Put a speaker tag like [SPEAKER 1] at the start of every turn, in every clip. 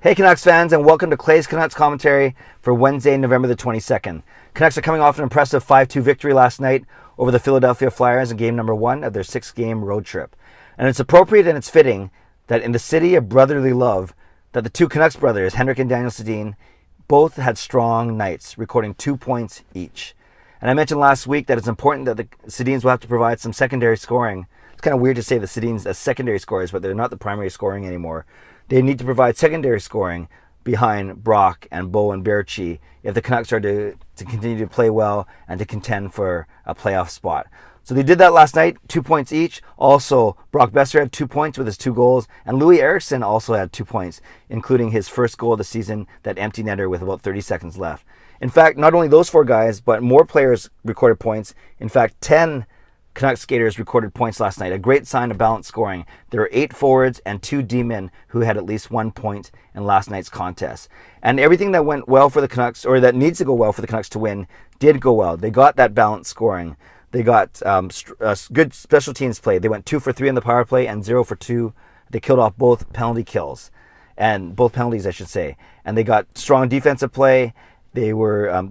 [SPEAKER 1] Hey Canucks fans, and welcome to Clay's Canucks commentary for Wednesday, November the 22nd. Canucks are coming off an impressive 5-2 victory last night over the Philadelphia Flyers in game number 1 of their 6-game road trip. And it's appropriate and it's fitting that in the city of brotherly love, that the two Canucks brothers, Henrik and Daniel Sedin, both had strong nights, recording 2 points each. And I mentioned last week that it's important that the Sedins will have to provide some secondary scoring. It's kind of weird to say the Sedins as secondary scorers, but they're not the primary scoring anymore. They need to provide secondary scoring behind Brock and Bo and Berchi if the Canucks are to continue to play well and to contend for a playoff spot. So they did that last night, 2 points each. Also, Brock Boeser had 2 points with his 2 goals, and Louis Eriksson also had 2 points, including his first goal of the season, that empty netter with about 30 seconds left. In fact, not only those 4 guys, but more players recorded points. In fact, 10 Canucks skaters recorded points last night, a great sign of balanced scoring. There were 8 forwards and 2 D-men who had at least 1 point in last night's contest. And everything that went well for the Canucks, or that needs to go well for the Canucks to win, did go well. They got that balanced scoring. They got good special teams play. They went 2 for 3 on the power play and 0 for 2. They killed off both penalty kills, and both penalties, I should say. And they got strong defensive play. They were...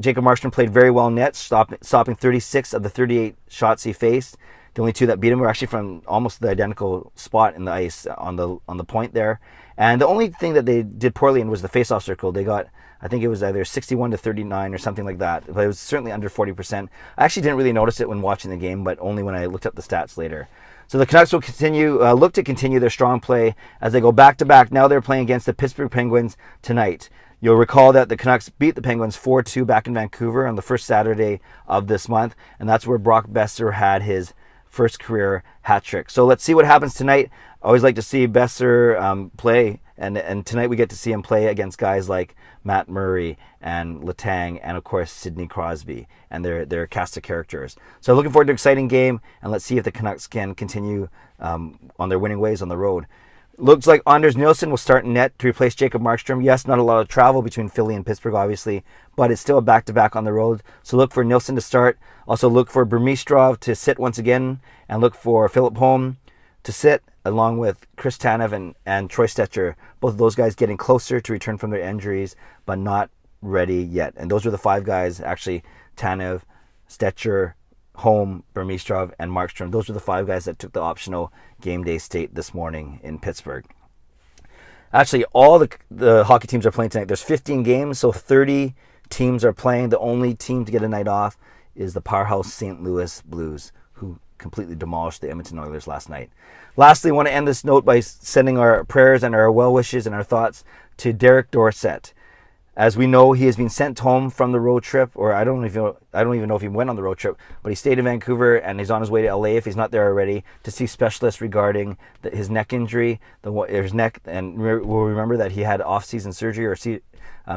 [SPEAKER 1] Jacob Markstrom played very well in net, stopping 36 of the 38 shots he faced. The only 2 that beat him were actually from almost the identical spot in the ice on the point there. And the only thing that they did poorly in was the faceoff circle. They got, I think it was either 61 to 39 or something like that. But it was certainly under 40%. I actually didn't really notice it when watching the game, but only when I looked up the stats later. So the Canucks will look to continue their strong play as they go back-to-back. Now they're playing against the Pittsburgh Penguins tonight. You'll recall that the Canucks beat the Penguins 4-2 back in Vancouver on the first Saturday of this month, and that's where Brock Boeser had his first career hat trick. So let's see what happens tonight. I always like to see Boeser play, and tonight we get to see him play against guys like Matt Murray and Letang and, of course, Sidney Crosby and their cast of characters. So looking forward to an exciting game, and let's see if the Canucks can continue on their winning ways on the road. Looks like Anders Nilsson will start in net to replace Jacob Markstrom. Yes, not a lot of travel between Philly and Pittsburgh, obviously, but it's still a back-to-back on the road. So look for Nilsson to start. Also look for Burmistrov to sit once again, and look for Philip Holm to sit, along with Chris Tanev and Troy Stecher. Both of those guys getting closer to return from their injuries, but not ready yet. And those were the 5 guys, actually, Tanev, Stecher, Holm, Burmistrov, and Markstrom. Those were the 5 guys that took the optional game day state this morning in Pittsburgh. Actually, all the hockey teams are playing tonight. There's 15 games, so 30 teams are playing. The only team to get a night off is the powerhouse St. Louis Blues, who completely demolished the Edmonton Oilers last night. Lastly, I want to end this note by sending our prayers and our well wishes and our thoughts to Derek Dorsett. As we know, he has been sent home from the road trip, or I don't even know if he went on the road trip, but he stayed in Vancouver and he's on his way to LA if he's not there already to see specialists regarding his neck injury, his neck, and we'll remember that he had off-season surgery or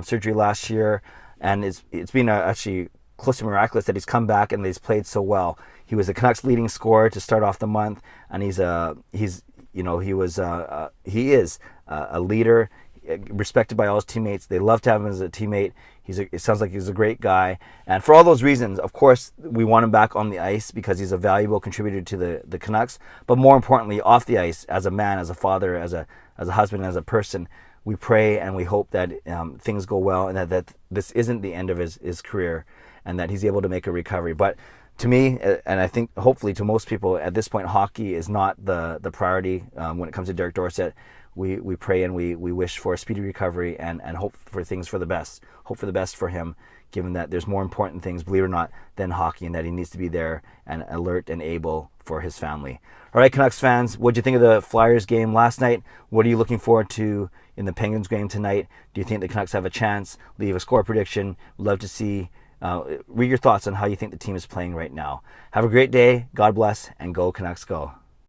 [SPEAKER 1] surgery last year, and it's been actually close to miraculous that he's come back and he's played so well. He was the Canucks' leading scorer to start off the month, and he is a leader, respected by all his teammates. They love to have him as a teammate. It sounds like he's a great guy. And for all those reasons, of course, we want him back on the ice because he's a valuable contributor to the Canucks. But more importantly, off the ice, as a man, as a father, as a husband, as a person, we pray and we hope that things go well and that this isn't the end of his career and that he's able to make a recovery. But to me, and I think hopefully to most people at this point, hockey is not the priority when it comes to Derek Dorsett. We pray and we wish for a speedy recovery and hope for things for the best. Hope for the best for him, given that there's more important things, believe it or not, than hockey, and that he needs to be there and alert and able for his family. All right, Canucks fans, what do you think of the Flyers game last night? What are you looking forward to in the Penguins game tonight? Do you think the Canucks have a chance? Leave a score prediction. We'd love to see, read your thoughts on how you think the team is playing right now. Have a great day. God bless, and go Canucks go.